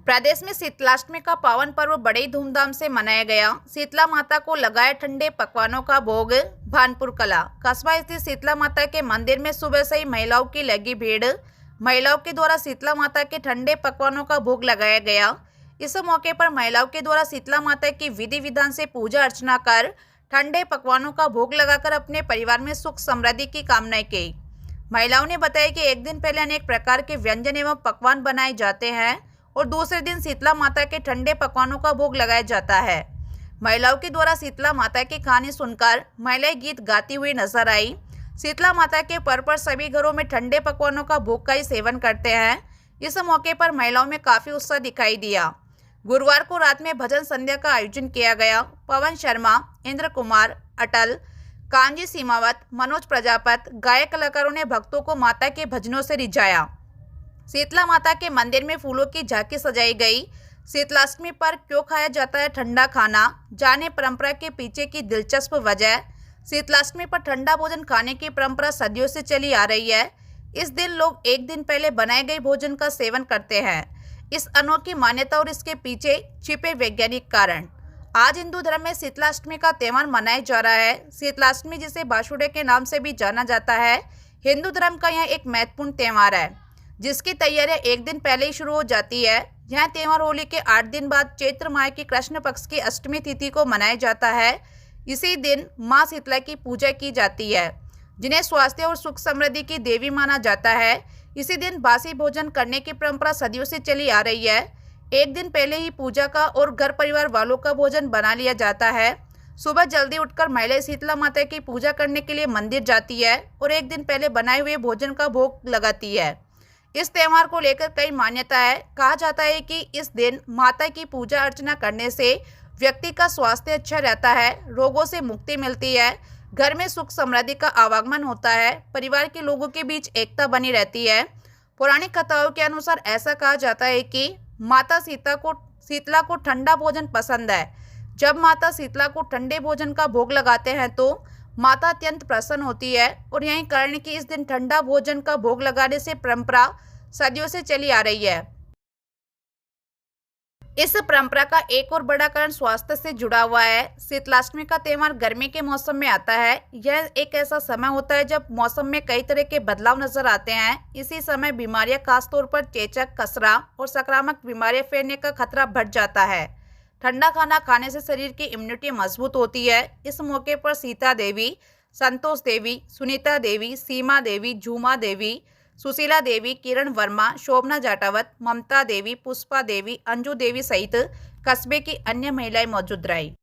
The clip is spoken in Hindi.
प्रदेश में शीतलाष्टमी का पावन पर्व बड़े ही धूमधाम से मनाया गया। शीतला माता को लगाए ठंडे पकवानों का भोग। भानपुर कला कस्बा स्थित शीतला माता के मंदिर में सुबह से ही महिलाओं की लगी भीड़। महिलाओं के द्वारा शीतला माता के ठंडे पकवानों का भोग लगाया गया। इस मौके पर महिलाओं के द्वारा शीतला माता की विधि विधान से पूजा अर्चना कर ठंडे पकवानों का भोग लगाकर अपने परिवार में सुख समृद्धि की कामनाएं की। महिलाओं ने बताया कि एक दिन पहले अनेक प्रकार के व्यंजन एवं पकवान बनाए जाते हैं और दूसरे दिन शीतला माता के ठंडे पकवानों का भोग लगाया जाता है। महिलाओं के द्वारा शीतला माता की कहानी सुनकर महिलाएं गीत गाती हुई नजर आई। शीतला माता के पर्व पर सभी घरों में ठंडे पकवानों का भोग का ही सेवन करते हैं। इस मौके पर महिलाओं में काफी उत्साह दिखाई दिया। गुरुवार को रात में भजन संध्या का आयोजन किया गया। पवन शर्मा, इंद्र कुमार, अटल, कांजी सीमावत, मनोज प्रजापत, गायक कलाकारों ने भक्तों को माता के भजनों से रिझाया। शीतला माता के मंदिर में फूलों की झांकी सजाई गई। शीतलाष्टमी पर क्यों खाया जाता है ठंडा खाना, जाने परंपरा के पीछे की दिलचस्प वजह। शीतलाष्टमी पर ठंडा भोजन खाने की परंपरा सदियों से चली आ रही है। इस दिन लोग एक दिन पहले बनाए गए भोजन का सेवन करते हैं। इस अनोखी मान्यता और इसके पीछे छिपे वैज्ञानिक कारण। आज हिंदू धर्म में शीतलाष्टमी का त्यौहार मनाया जा रहा है। शीतलाष्टमी, जिसे बाशुड़े के नाम से भी जाना जाता है, हिंदू धर्म का यह एक महत्वपूर्ण त्यौहार है जिसकी तैयारियां एक दिन पहले ही शुरू हो जाती है। यह त्यौहार होली के 8 दिन बाद चैत्र माह की कृष्ण पक्ष की अष्टमी तिथि को मनाया जाता है। इसी दिन मां शीतला की पूजा की जाती है, जिन्हें स्वास्थ्य और सुख समृद्धि की देवी माना जाता है। इसी दिन बासी भोजन करने की परंपरा सदियों से चली आ रही है। एक दिन पहले ही पूजा का और घर परिवार वालों का भोजन बना लिया जाता है। सुबह जल्दी उठकर महिलाएं शीतला माता की पूजा करने के लिए मंदिर जाती है और एक दिन पहले बनाए हुए भोजन का भोग लगाती है। इस त्यौहार को लेकर कई मान्यता है। कहा जाता है कि इस दिन माता की पूजा अर्चना करने से व्यक्ति का स्वास्थ्य अच्छा रहता है, रोगों से मुक्ति मिलती है, घर में सुख समृद्धि का आवागमन होता है, परिवार के लोगों के बीच एकता बनी रहती है। पौराणिक कथाओं के अनुसार ऐसा कहा जाता है कि माता शीतला को ठंडा भोजन पसंद है। जब माता शीतला को ठंडे भोजन का भोग लगाते हैं तो माता अत्यंत प्रसन्न होती है और यही कारण कि इस दिन ठंडा भोजन का भोग लगाने से परंपरा सदियों से चली आ रही है। इस परंपरा का एक और बड़ा कारण स्वास्थ्य से जुड़ा हुआ है। शीतलाष्टमी का त्यौहार गर्मी के मौसम में आता है। यह एक ऐसा समय होता है जब मौसम में कई तरह के बदलाव नजर आते हैं। इसी समय बीमारियां, खासतौर पर चेचक, खसरा और संक्रामक बीमारियां फैलने का खतरा बढ़ जाता है। ठंडा खाना खाने से शरीर की इम्यूनिटी मजबूत होती है। इस मौके पर सीता देवी, संतोष देवी, सुनीता देवी, सीमा देवी, झूमा देवी, सुशीला देवी, किरण वर्मा, शोभना जाटावत, ममता देवी, पुष्पा देवी, अंजू देवी सहित कस्बे की अन्य महिलाएं मौजूद रही।